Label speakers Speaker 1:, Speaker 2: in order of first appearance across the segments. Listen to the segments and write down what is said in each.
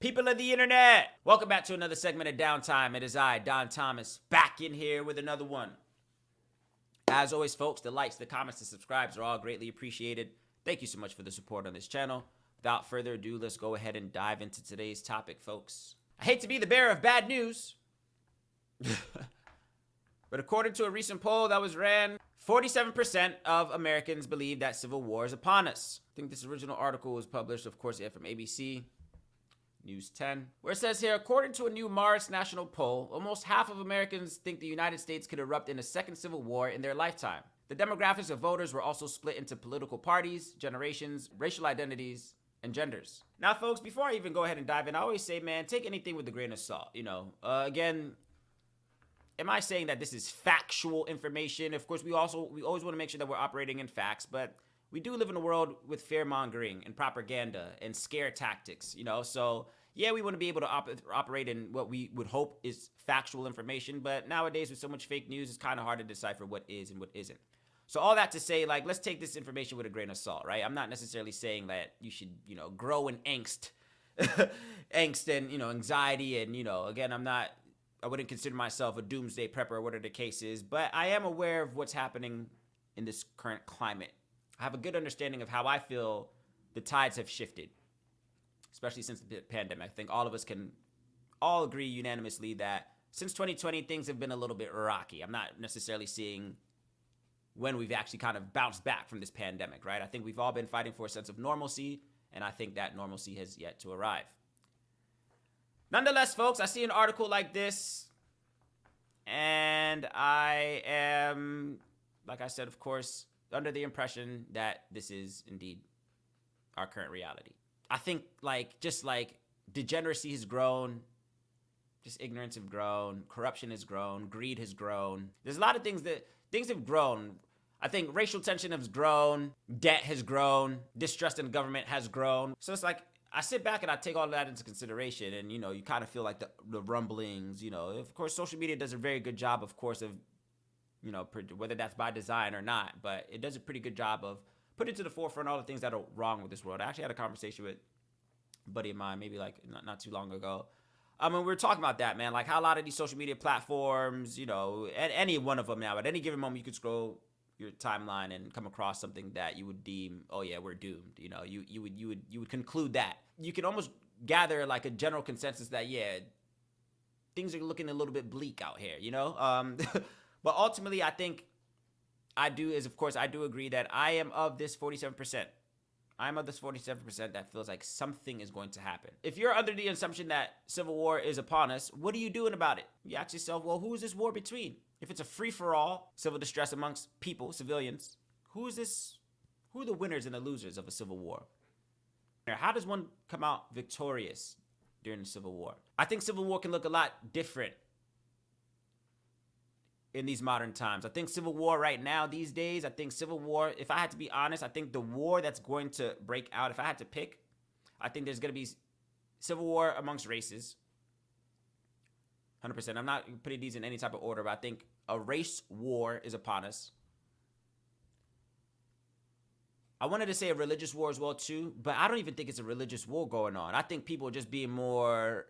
Speaker 1: People of the internet, welcome back to another segment of Downtime. It is I, Don Thomas, back in here with another one. As always, folks, the likes, the comments, the subscribes are all greatly appreciated. Thank you so much for the support on this channel. Without further ado, let's go ahead and dive into today's topic, folks. I hate to be the bearer of bad news, but according to a recent poll that was ran, 47% of Americans believe that civil war is upon us. I think this original article was published, of course, from ABC News 10, where it says here, according to a new Mars national poll, almost half of Americans think the United States could erupt in a second civil war in their lifetime. The demographics of voters were also split into political parties, generations, racial identities, and genders. Now, folks, before I even go ahead and dive in, I always say, man, take anything with a grain of salt. Again, am I saying that this is factual information? Of course, we always want to make sure that we're operating in facts, but we do live in a world with fear-mongering and propaganda and scare tactics, so yeah, we want to be able to operate in what we would hope is factual information, but nowadays with so much fake news, it's kind of hard to decipher what is and what isn't. So all that to say, let's take this information with a grain of salt, right? I'm not necessarily saying that you should, grow in angst, and, anxiety, and, again, I wouldn't consider myself a doomsday prepper or whatever the case is, but I am aware of what's happening in this current climate. I have a good understanding of how I feel the tides have shifted, especially since the pandemic. I think all of us can all agree unanimously that since 2020, things have been a little bit rocky. I'm not necessarily seeing when we've actually kind of bounced back from this pandemic, right? I think we've all been fighting for a sense of normalcy, and I think that normalcy has yet to arrive. Nonetheless, folks, I see an article like this, and I am, like I said, of course, under the impression that this is indeed our current reality. I think just degeneracy has grown, just ignorance have grown, corruption has grown, greed has grown. There's a lot of things have grown. I think racial tension has grown, debt has grown, distrust in the government has grown. So it's I sit back and I take all of that into consideration, and you kind of feel like the rumblings, of course social media does a very good job, of course, of whether that's by design or not, but it does a pretty good job of putting to the forefront all the things that are wrong with this world. I actually had a conversation with a buddy of mine, maybe not too long ago. We were talking about that, man, how a lot of these social media platforms, at any one of them now, at any given moment, you could scroll your timeline and come across something that you would deem, oh yeah, we're doomed. You would conclude that. You can almost gather a general consensus that, yeah, things are looking a little bit bleak out here, But ultimately, I think I do agree that I am of this 47%. I'm of this 47% that feels like something is going to happen. If you're under the assumption that civil war is upon us, what are you doing about it? You ask yourself, well, who is this war between? If it's a free-for-all civil distress amongst people, civilians, who are the winners and the losers of a civil war? How does one come out victorious during the civil war? I think civil war can look a lot different in these modern times. I think civil war right now, these days, if I had to be honest, I think the war that's going to break out, if I had to pick, I think there's going to be civil war amongst races. 100%. I'm not putting these in any type of order, but I think a race war is upon us. I wanted to say a religious war as well too, but I don't even think it's a religious war going on. I think people are just being more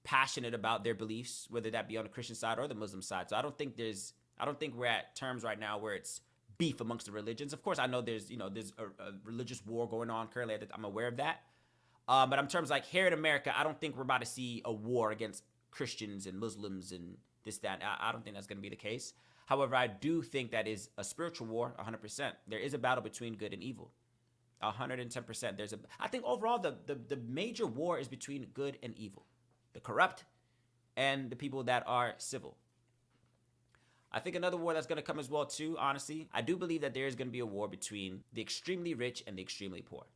Speaker 1: passionate about their beliefs, whether that be on the Christian side or the Muslim side. So I don't think we're at terms right now where it's beef amongst the religions. Of course, I know there's a religious war going on currently. I'm aware of that. But in terms here in America, I don't think we're about to see a war against Christians and Muslims and this, that. I don't think that's going to be the case. However, I do think that is a spiritual war, 100%. There is a battle between good and evil, 110%. I think overall the major war is between good and evil, the corrupt and the people that are civil. I think another war that's going to come as well too, honestly, I do believe that there is going to be a war between the extremely rich and the extremely poor.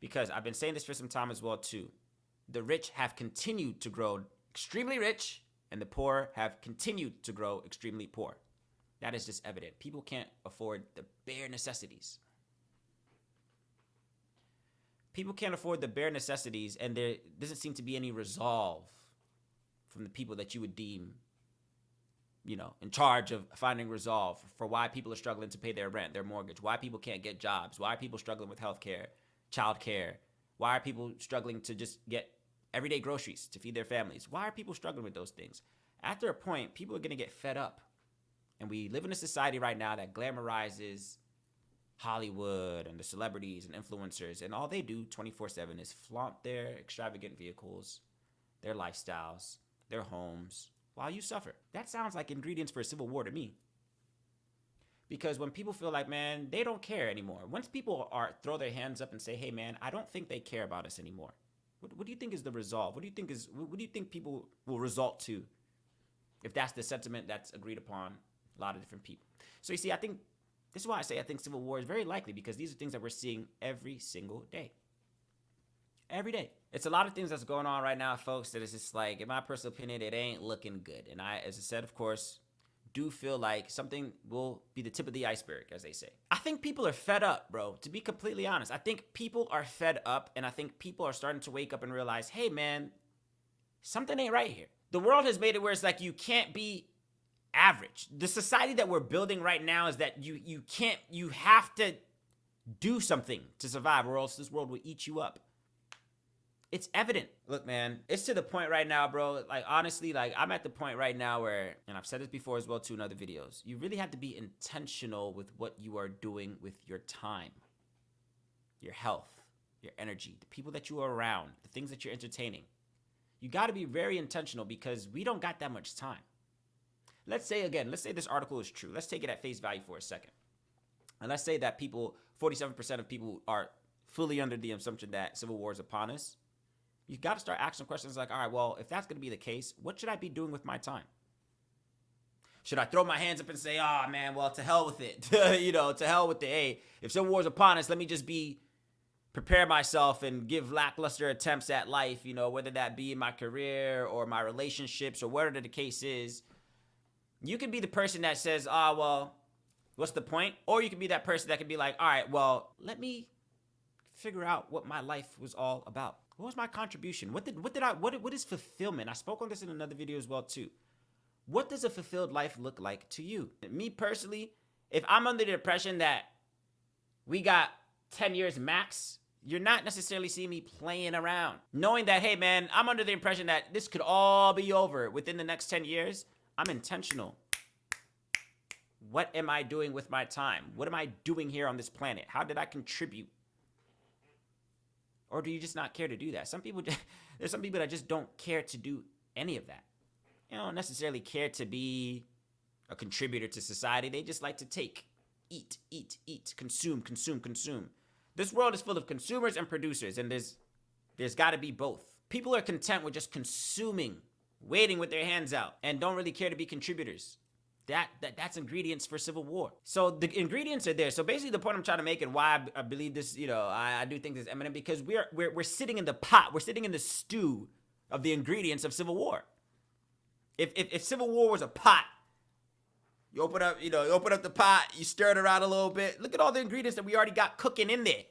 Speaker 1: Because I've been saying this for some time as well too. The rich have continued to grow extremely rich, and the poor have continued to grow extremely poor. That is just evident. People can't afford the bare necessities. People can't afford the bare necessities, and there doesn't seem to be any resolve from the people that you would deem, in charge of finding resolve for why people are struggling to pay their rent, their mortgage, why people can't get jobs, why people struggling with healthcare, childcare, Why are people struggling to just get everyday groceries to feed their families? Why are people struggling with those things? After a point, people are going to get fed up. And we live in a society right now that glamorizes Hollywood and the celebrities and influencers, and all they do 24/7 is flaunt their extravagant vehicles, their lifestyles, their homes, while you suffer. That sounds like ingredients for a civil war to me. Because when people feel like, man, they don't care anymore. Once people throw their hands up and say, hey, man, I don't think they care about us anymore. What do you think is the resolve? What do you think people will result to if that's the sentiment that's agreed upon a lot of different people? So you see, I think this is why I say I think civil war is very likely, because these are things that we're seeing every single day. Every day. It's a lot of things that's going on right now, folks, that is just like, in my personal opinion, it ain't looking good. And I, as I said, of course, do feel like something will be the tip of the iceberg, as they say. I think people are fed up, bro, to be completely honest. I think people are fed up, and I think people are starting to wake up and realize, hey, man, something ain't right here. The world has made it where it's like you can't be average. The society that we're building right now is that you have to do something to survive, or else this world will eat you up. It's evident. Look, man, it's to the point right now, bro. Like, honestly, like, I'm at the point right now where, and I've said this before as well too in other videos, you really have to be intentional with what you are doing with your time, your health, your energy, the people that you are around, the things that you're entertaining. You got to be very intentional, because we don't got that much time. Let's say this article is true. Let's take it at face value for a second. And let's say that 47% of people are fully under the assumption that civil war is upon us. You got to start asking questions like, all right, well, if that's going to be the case, what should I be doing with my time? Should I throw my hands up and say, oh, man, well, to hell with it. To hell with the, hey, if civil war is upon us, let me just prepare myself and give lackluster attempts at life, whether that be in my career or my relationships or whatever the case is. You could be the person that says, well, what's the point? Or you could be that person that could be like, all right, well, let me figure out what my life was all about. What was my contribution? What is fulfillment? I spoke on this in another video as well too. What does a fulfilled life look like to you? Me personally, if I'm under the impression that we got 10 years max, you're not necessarily seeing me playing around. Knowing that, hey man, I'm under the impression that this could all be over within the next 10 years, I'm intentional. What am I doing with my time? What am I doing here on this planet? How did I contribute? Or do you just not care to do that? There's some people that just don't care to do any of that. They don't necessarily care to be a contributor to society. They just like to take, eat, consume. This world is full of consumers and producers, and there's got to be both. People are content with just consuming, waiting with their hands out, and don't really care to be contributors. That's ingredients for civil war. So the ingredients are there. So basically the point I'm trying to make, and why I believe this, I do think this is eminent, because we're sitting in the pot, we're sitting in the stew of the ingredients of civil war. If civil war was a pot, you open up the pot, you stir it around a little bit. Look at all the ingredients that we already got cooking in there.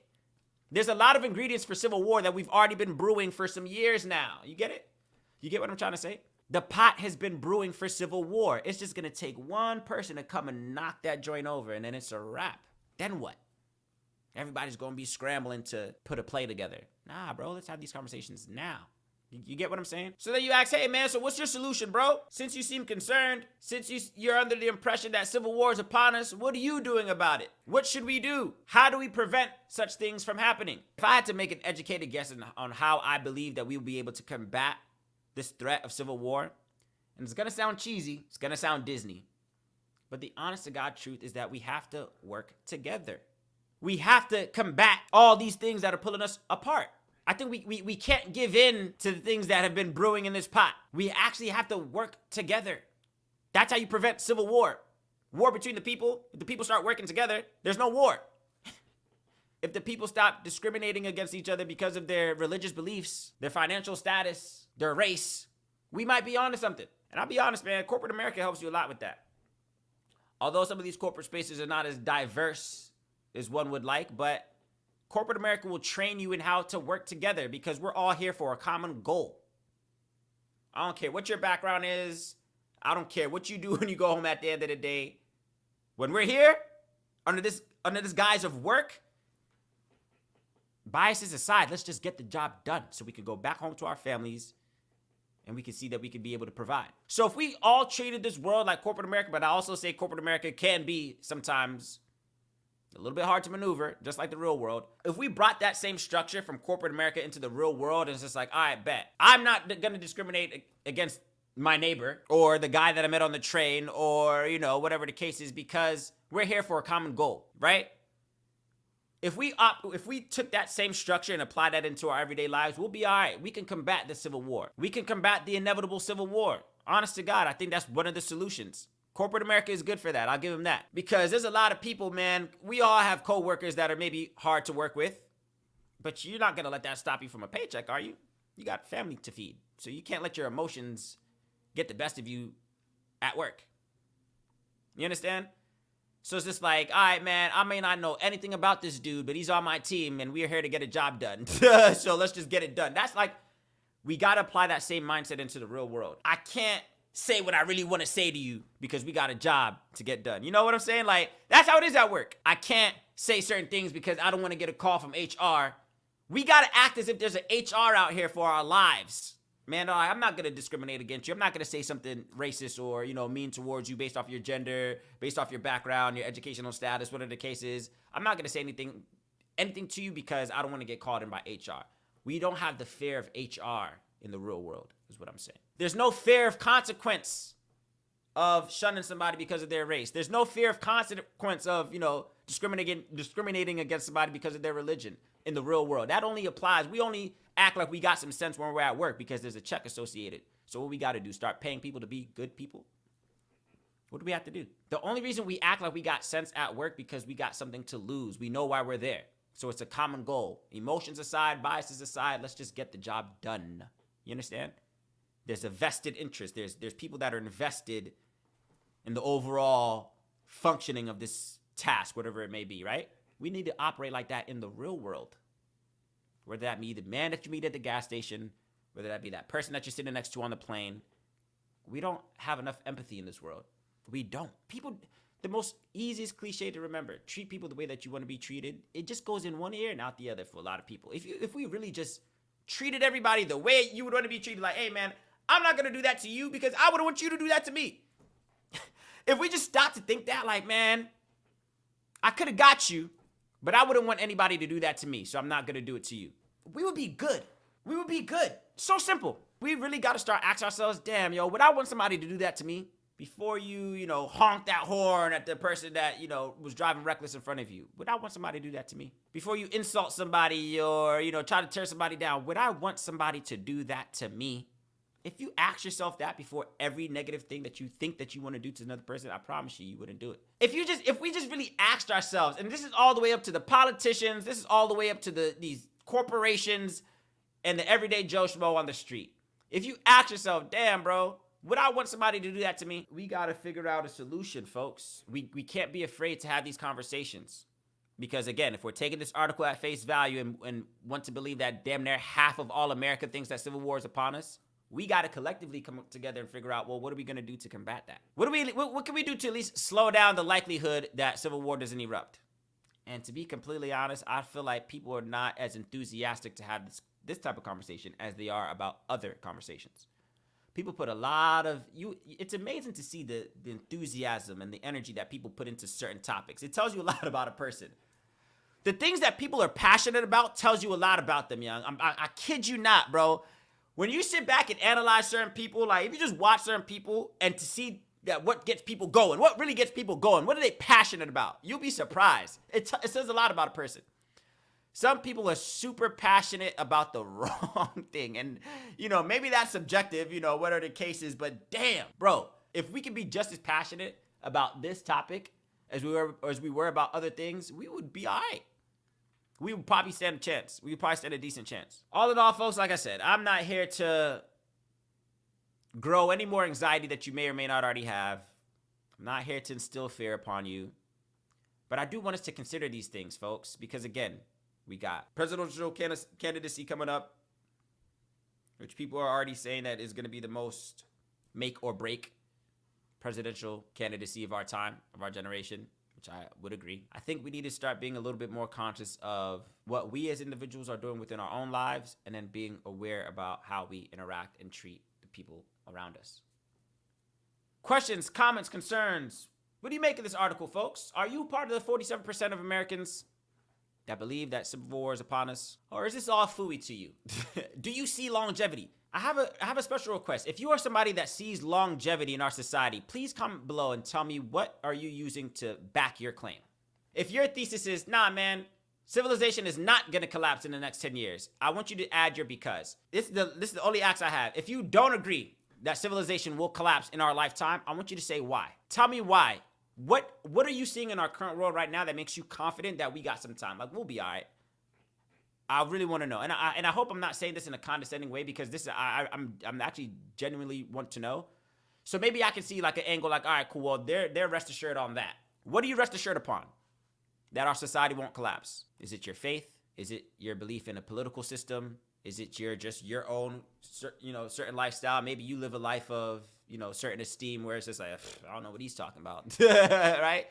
Speaker 1: There's a lot of ingredients for civil war that we've already been brewing for some years now. You get it? You get what I'm trying to say? The pot has been brewing for civil war. It's just going to take one person to come and knock that joint over, and then it's a wrap. Then what? Everybody's going to be scrambling to put a play together. Nah, bro, let's have these conversations now. You get what I'm saying? So then you ask, hey, man, so what's your solution, bro? Since you seem concerned, since you're under the impression that civil war is upon us, what are you doing about it? What should we do? How do we prevent such things from happening? If I had to make an educated guess on how I believe that we will be able to combat this threat of civil war, and it's going to sound cheesy, it's going to sound Disney, but the honest to God truth is that we have to work together. We have to combat all these things that are pulling us apart. I think we can't give in to the things that have been brewing in this pot. We actually have to work together. That's how you prevent civil war. War between the people. If the people start working together, there's no war. If the people stop discriminating against each other because of their religious beliefs, their financial status, their race, we might be onto something. And I'll be honest, man, corporate America helps you a lot with that. Although some of these corporate spaces are not as diverse as one would like, but corporate America will train you in how to work together, because we're all here for a common goal. I don't care what your background is. I don't care what you do when you go home at the end of the day. When we're here, under this guise of work, biases aside, let's just get the job done so we can go back home to our families and we can see that we can be able to provide. So if we all treated this world like corporate America, but I also say corporate America can be sometimes a little bit hard to maneuver, just like the real world. If we brought that same structure from corporate America into the real world, and it's just like, all right, bet. I'm not going to discriminate against my neighbor or the guy that I met on the train or, whatever the case is, because we're here for a common goal, right? If we took that same structure and applied that into our everyday lives, we'll be all right. We can combat the Civil War. We can combat the inevitable Civil War. Honest to God, I think that's one of the solutions. Corporate America is good for that. I'll give them that. Because there's a lot of people, man, we all have coworkers that are maybe hard to work with, but you're not going to let that stop you from a paycheck, are you? You got family to feed. So you can't let your emotions get the best of you at work. You understand? So it's just like, all right, man, I may not know anything about this dude, but he's on my team and we're here to get a job done. So let's just get it done. That's like, we got to apply that same mindset into the real world. I can't say what I really want to say to you because we got a job to get done. You know what I'm saying? Like, that's how it is at work. I can't say certain things because I don't want to get a call from HR. We got to act as if there's an HR out here for our lives. Man, I'm not going to discriminate against you. I'm not going to say something racist or, mean towards you based off your gender, based off your background, your educational status, whatever the case is. I'm not going to say anything to you because I don't want to get called in by HR. We don't have the fear of HR in the real world, is what I'm saying. There's no fear of consequence of shunning somebody because of their race. There's no fear of consequence of, discriminating against somebody because of their religion in the real world. That only applies. We only act like we got some sense when we're at work because there's a check associated. So what we got to do, start paying people to be good people? What do we have to do? The only reason we act like we got sense at work because we got something to lose. We know why we're there. So it's a common goal. Emotions aside, biases aside, let's just get the job done. You understand? There's a vested interest. There's people that are invested in the overall functioning of this task, whatever it may be, right? We need to operate like that in the real world. Whether that be the man that you meet at the gas station, whether that be that person that you're sitting next to on the plane. We don't have enough empathy in this world. We don't. People, the most easiest cliche to remember, treat people the way that you want to be treated. It just goes in one ear and out the other for a lot of people. If we really just treated everybody the way you would want to be treated, like, hey man, I'm not going to do that to you because I wouldn't want you to do that to me. If we just stop to think that, like, man, I could have got you, but I wouldn't want anybody to do that to me, so I'm not going to do it to you. We would be good. We would be good. So simple. We really got to start asking ourselves, damn, yo, would I want somebody to do that to me? Before you, honk that horn at the person that, was driving reckless in front of you. Would I want somebody to do that to me? Before you insult somebody or, try to tear somebody down, would I want somebody to do that to me? If you ask yourself that before every negative thing that you think that you want to do to another person, I promise you wouldn't do it. If we just really asked ourselves, and this is all the way up to the politicians, this is all the way up to these corporations and the everyday Joe Schmo on the street. If you ask yourself, damn, bro, would I want somebody to do that to me? We got to figure out a solution, folks. We can't be afraid to have these conversations. Because again, if we're taking this article at face value and want to believe that damn near half of all America thinks that civil war is upon us, we got to collectively come together and figure out, well, what are we going to do to combat that? What can we do to at least slow down the likelihood that civil war doesn't erupt? And to be completely honest, I feel like people are not as enthusiastic to have this type of conversation as they are about other conversations. People put a lot of it's amazing to see the enthusiasm and the energy that people put into certain topics. It tells you a lot about a person. The things that people are passionate about tells you a lot about them, young. I kid you not, bro. When you sit back and analyze certain people, like if you just watch certain people and to see that what gets people going, what really gets people going, what are they passionate about? You'll be surprised. It says a lot about a person. Some people are super passionate about the wrong thing. And, maybe that's subjective, what are the cases, but damn, bro, if we could be just as passionate about this topic as we were about other things, we would be all right. We would probably stand a chance. We would probably stand a decent chance. All in all, folks, like I said, I'm not here to grow any more anxiety that you may or may not already have. I'm not here to instill fear upon you. But I do want us to consider these things, folks, because again, we got presidential candidacy coming up, which people are already saying that is going to be the most make or break presidential candidacy of our time, of our generation. which I would agree. I think we need to start being a little bit more conscious of what we as individuals are doing within our own lives, and then being aware about how we interact and treat the people around us. Questions, comments, concerns. What do you make of this article, folks? Are you part of the 47% of Americans that believe that civil war is upon us? Or is this all phooey to you? Do you see longevity? I have a special request. If you are somebody that sees longevity in our society, please comment below and tell me what are you using to back your claim. If your thesis is, nah, man, civilization is not going to collapse in the next 10 years, I want you to add your because. This is the only ask I have. If you don't agree that civilization will collapse in our lifetime, I want you to say why. Tell me why. What are you seeing in our current world right now that makes you confident that we got some time? Like, we'll be all right. I really want to know, and I hope I'm not saying this in a condescending way, because this I'm actually genuinely want to know. So maybe I can see like an angle, like, all right, cool. Well, they're rest assured on that. What are you rest assured upon? That our society won't collapse. Is it your faith? Is it your belief in a political system? Is it your own certain lifestyle? Maybe you live a life of certain esteem where it's just like, I don't know what he's talking about, right?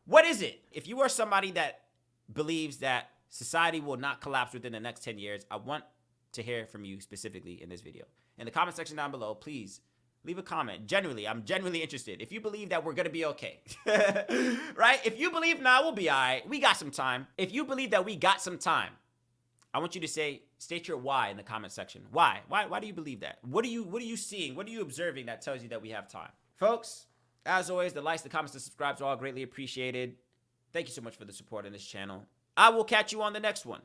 Speaker 1: What is it? If you are somebody that believes that society will not collapse within the next 10 years, I want to hear from you specifically in this video. In the comment section down below, please leave a comment. Genuinely, I'm genuinely interested. If you believe that we're going to be okay, right? If you believe, nah, we'll be all right, we got some time. If you believe that we got some time, I want you to state your why in the comment section. Why? Why do you believe that? What are you seeing? What are you observing that tells you that we have time? Folks, as always, the likes, the comments, the subscribes are all greatly appreciated. Thank you so much for the support on this channel. I will catch you on the next one.